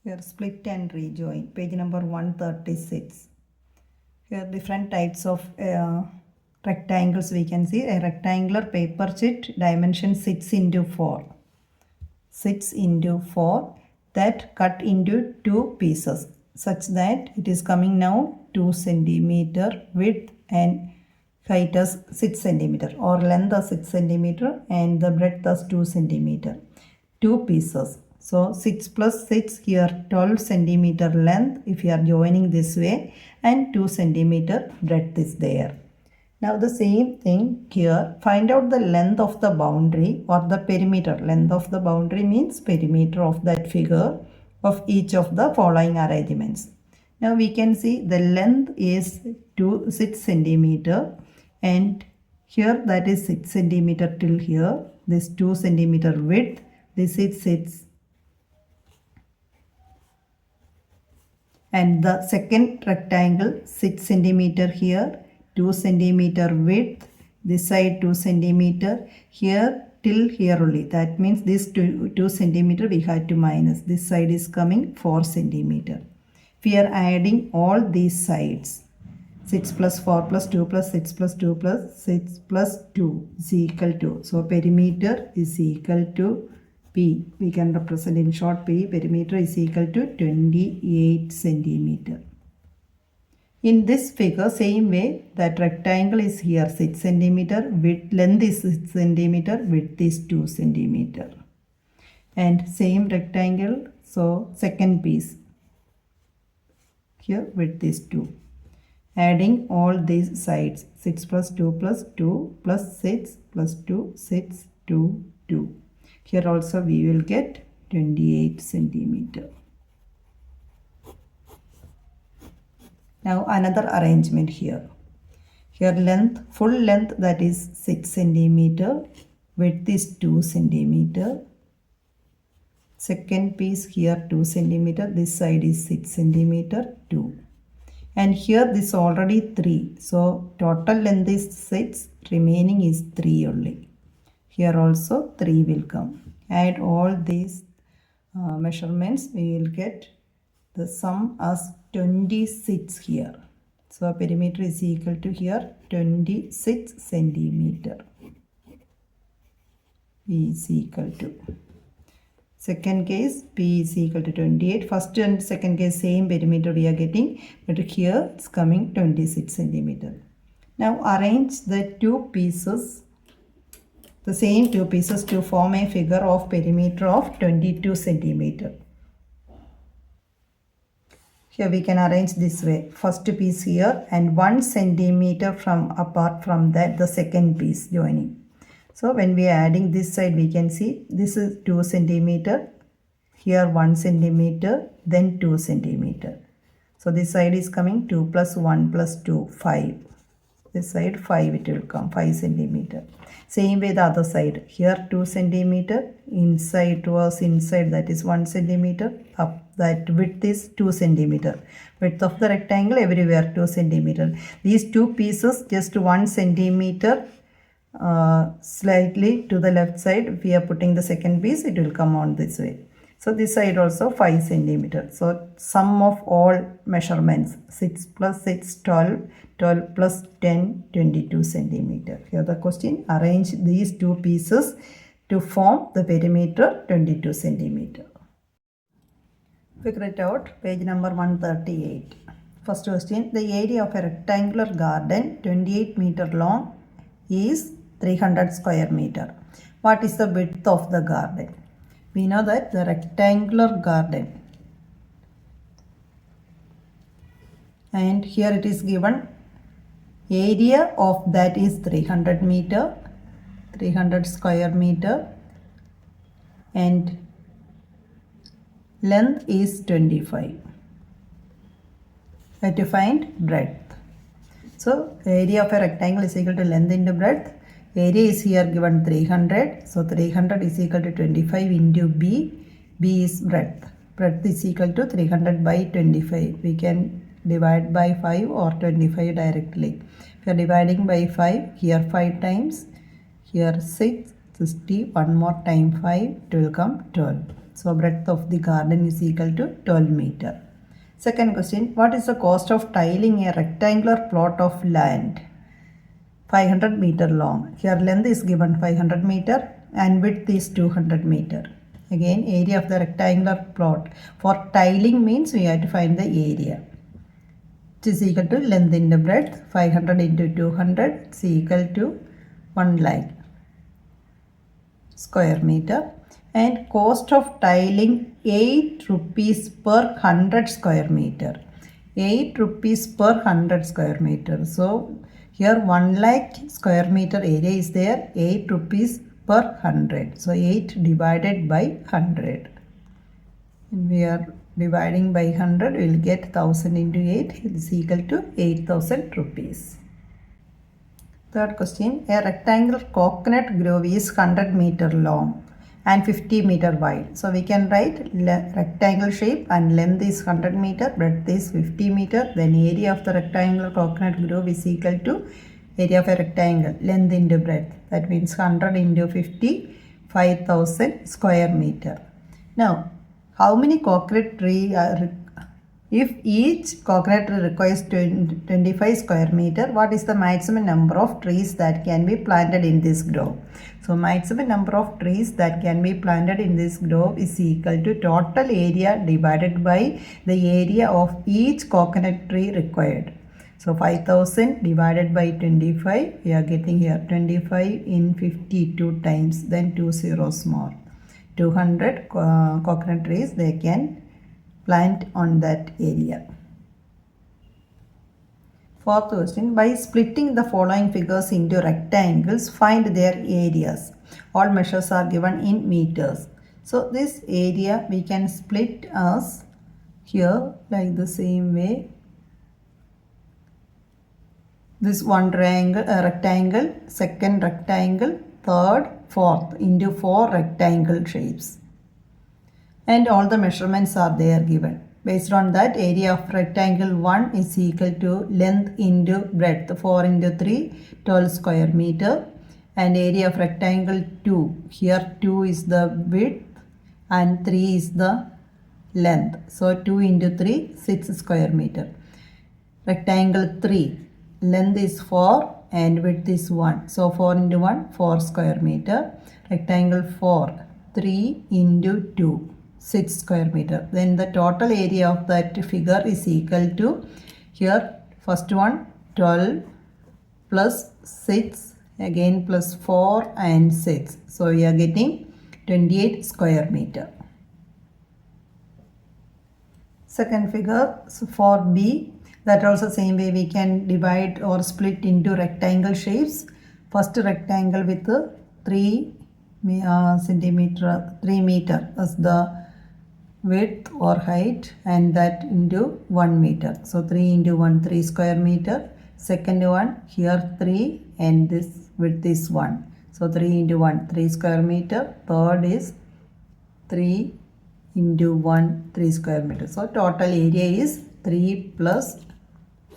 Here split and rejoin, page number 136. Here different types of rectangles we can see. A rectangular paper sheet dimension 6 into 4. 6 into 4 that cut into 2 pieces such that it is coming now 2 centimeter width and height as 6 centimeter or length as 6 centimeter and the breadth as 2 centimeter. 2 pieces. So 6 plus 6 here 12 centimeter length if you are joining this way and 2 centimeter breadth is there. Now the same thing here, find out the length of the boundary or the perimeter. Length of the boundary means perimeter of that figure of each of the following arrangements. Now we can see the length is 6 centimeter and here that is 6 centimeter till here. This 2 centimeter width, this is 6. And the second rectangle 6 centimeter here, 2 centimeter width, this side 2 centimeter, here till here only. That means this 2 centimeter we have to minus. This side is coming 4 centimeter. We are adding all these sides. 6 plus 4 plus 2 plus 6 plus 2 plus 6 plus 2 is equal to. So perimeter is equal to P. We can represent in short P. Perimeter is equal to 28 centimeter. In this figure, same way, that rectangle is here 6 centimeter, width length is 6 centimeter, width is 2 centimeter. And same rectangle, so second piece. Here width is 2. Adding all these sides, 6 plus 2 plus 2 plus 6 plus 2, 6, 2, 2. Here also we will get 28 centimeter. Now another arrangement here. Here length, full length that is 6 centimeter, width is 2 centimeter. Second piece here 2 centimeter, this side is 6 centimeter, 2. And here this already 3. So total length is 6, remaining is 3 only. Here also 3 will come. Add all these measurements, we will get the sum as 26 here. So perimeter is equal to here 26 centimeter. P is equal to. Second case P is equal to 28. First and second case same perimeter we are getting, but here it's coming 26 centimeter. Now arrange the two pieces, the same two pieces to form a figure of perimeter of 22 centimeter. Here we can arrange this way. First piece here and 1 centimeter from apart from that the second piece joining. So when we are adding this side we can see this is 2 centimeter, here 1 centimeter, then 2 centimeter. So this side is coming 2 plus 1 plus 2, 5. This side 5 it will come, 5 centimeter. Same way the other side. Here 2 centimeter, inside towards inside that is 1 centimeter, up that width is 2 centimeter. Width of the rectangle everywhere 2 centimeter. These two pieces just 1 centimeter slightly to the left side we are putting the second piece, it will come on this way. So this side also 5 centimeter. So sum of all measurements 6 plus 6 12, 12 plus 10 22 centimeter. Here the question, arrange these two pieces to form the perimeter 22 centimeter. Figure it out, page number 138. First question, the area of a rectangular garden 28 meter long is 300 square meter. What is the width of the garden? We know that the rectangular garden, and here it is given area of that is 300 meter, 300 square meter, and length is 25. We have to find breadth. So area of a rectangle is equal to length into breadth. Area is here given 300. So 300 is equal to 25 into B. B is breadth. Breadth is equal to 300 by 25. We can divide by 5 or 25 directly. If you are dividing by 5, here 5 times, here 6, 60, one more time 5, it will come 12. So breadth of the garden is equal to 12 meter. Second question, what is the cost of tiling a rectangular plot of land 500 meter long? Here length is given 500 meter and width is 200 meter. Again, area of the rectangular plot. For tiling means we have to find the area. It is equal to length into breadth, 500 into 200 is equal to 1 lakh square meter. And cost of tiling 8 rupees per 100 square meter. 8 rupees per 100 square meter. So here 1 lakh square meter area is there, 8 rupees per 100. So 8 divided by 100. And we are dividing by 100, we will get 1000 into 8, it is equal to 8000 rupees. Third question, a rectangular coconut grove is 100 meter long and 50 meter wide. So we can write rectangle shape and length is 100 meter, breadth is 50 meter. Then area of the rectangular coconut grove is equal to area of a rectangle, length into breadth. That means 100 into 50, 5000 square meter. Now, how many coconut trees if each coconut tree requires 25 square meter, what is the maximum number of trees that can be planted in this grove? So maximum number of trees that can be planted in this grove is equal to total area divided by the area of each coconut tree required. So 5000 divided by 25, we are getting here 25 in 52 times, then 2 zeros more. 200 coconut trees they can plant on that area. Fourth question, by splitting the following figures into rectangles, find their areas. All measures are given in meters. So this area we can split as here like the same way. This one rectangle, second rectangle, third, fourth into 4 rectangle shapes. And all the measurements are there given. Based on that, area of rectangle 1 is equal to length into breadth, 4 into 3, 12 square meter. And area of rectangle 2, here 2 is the width and 3 is the length. So 2 into 3, 6 square meter. Rectangle 3, length is 4 and width is 1. So 4 into 1, 4 square meter. Rectangle 4, 3 into 2. 6 square meter. Then the total area of that figure is equal to, here first one 12 plus 6 again plus 4 and 6. So we are getting 28 square meter. Second figure, so for B, that also same way we can divide or split into rectangle shapes. First rectangle with 3 meter as the width or height, and that into 1 meter. So 3 into 1, 3 square meter. Second one here 3 and this width is 1. So 3 into 1, 3 square meter. Third is 3 into 1, 3 square meter. So total area is 3 plus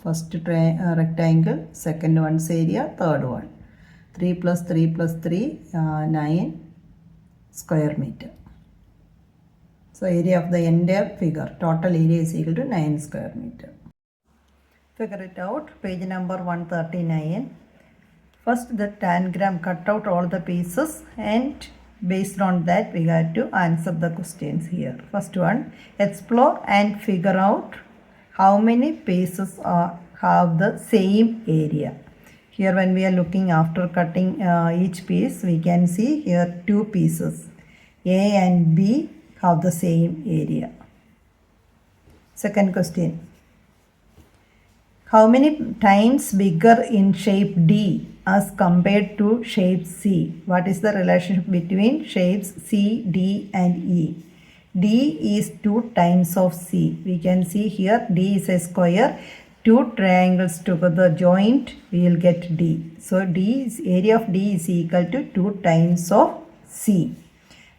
first rectangle, second one's area, third one. 3 plus 3 plus 3, 9 square meter. So area of the entire figure, total area is equal to 9 square meter. Figure it out, page number 139. First the tangram, cut out all the pieces and based on that we have to answer the questions here. First one, explore and figure out how many pieces have the same area. Here when we are looking after cutting each piece, we can see here 2 pieces, A and B have the same area. Second question, how many times bigger in shape D as compared to shape C? What is the relationship between shapes C, D and E? D is 2 times of C. We can see here D is a square. 2 triangles together joint, we will get D. So area of D is equal to 2 times of C.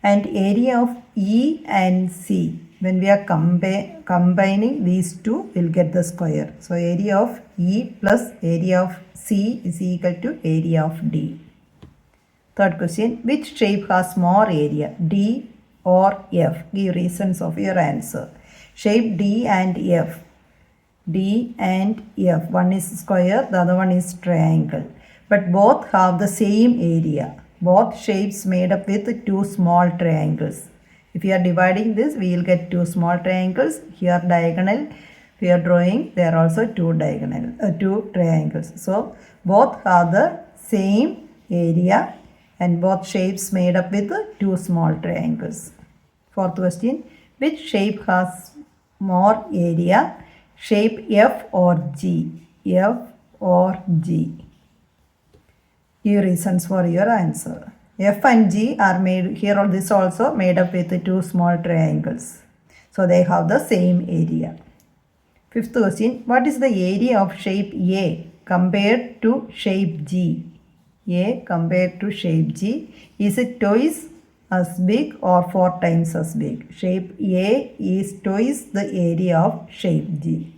And area of E and C, when we are combining these two, we'll get the square. So area of E plus area of C is equal to area of D. Third question, which shape has more area, D or F? Give reasons of your answer. Shape D and F. D and F. One is square, the other one is triangle. But both have the same area. Both shapes made up with two small triangles. If you are dividing this, we will get two small triangles. Here diagonal, we are drawing, there are also two triangles. So both have the same area and both shapes made up with two small triangles. Fourth question, which shape has more area? Shape F or G? F or G? Give reasons for your answer. F and G are made, here on this also made up with two small triangles. So they have the same area. Fifth question, what is the area of shape A compared to shape G? A compared to shape G, is it twice as big or 4 times as big? Shape A is twice the area of shape G.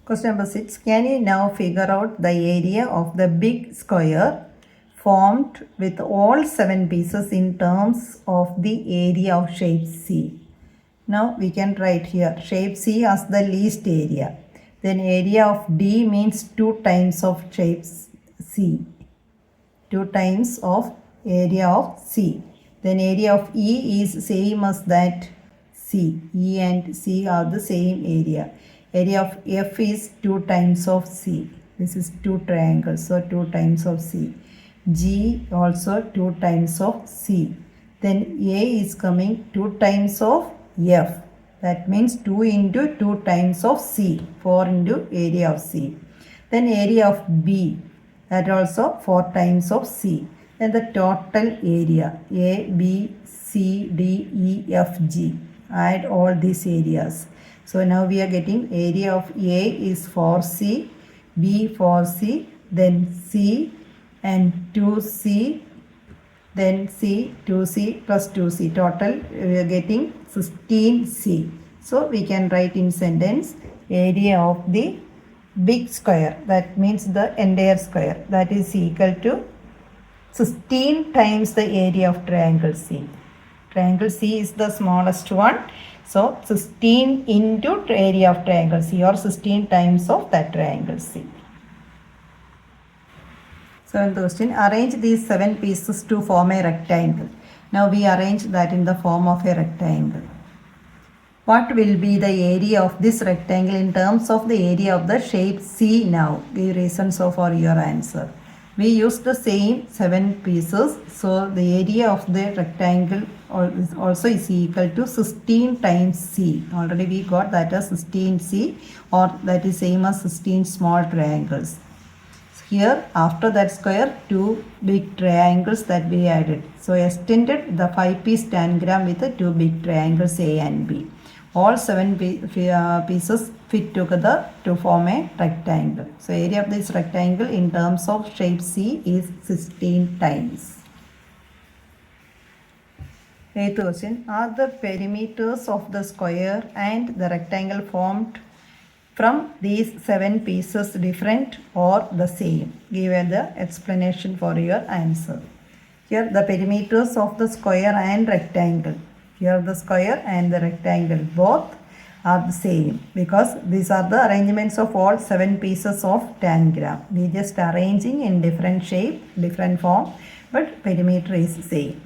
Question number 6. Can you now figure out the area of the big square formed with all 7 pieces in terms of the area of shape C? Now we can write here shape C as the least area. Then area of D means 2 times of shape C. 2 times of area of C. Then area of E is same as that C. E and C are the same area. Area of F is 2 times of C. This is 2 triangles, so 2 times of C. G also 2 times of C. Then A is coming 2 times of F. That means 2 into 2 times of C. 4 into area of C. Then area of B. That also 4 times of C. Then the total area A, B, C, D, E, F, G. Add all these areas. So now we are getting area of A is 4C, B 4C, then C and 2C, then C, 2C plus 2C. Total we are getting 16C. So we can write in sentence area of the big square, that means the entire square, that is equal to 16 times the area of triangle C. Triangle C is the smallest one. So 16 into area of triangle C, or 16 times of that triangle C. Seventh question, arrange these 7 pieces to form a rectangle. Now we arrange that in the form of a rectangle. What will be the area of this rectangle in terms of the area of the shape C now? Give reasons for your answer. We used the same 7 pieces, so the area of the rectangle also is equal to 16 times C. Already we got that as 16C, or that is same as 16 small triangles. Here after that square, 2 big triangles that we added. So extended the 5-piece tangram with the 2 big triangles A and B. All 7 pieces fit together to form a rectangle. So area of this rectangle in terms of shape C is 16 times. Eighth question, are the perimeters of the square and the rectangle formed from these 7 pieces different or the same? Give the explanation for your answer. Here the perimeters of the square and rectangle. Here the square and the rectangle both are the same, because these are the arrangements of all 7 pieces of tangram. We just arranging in different shape, different form, but perimeter is same.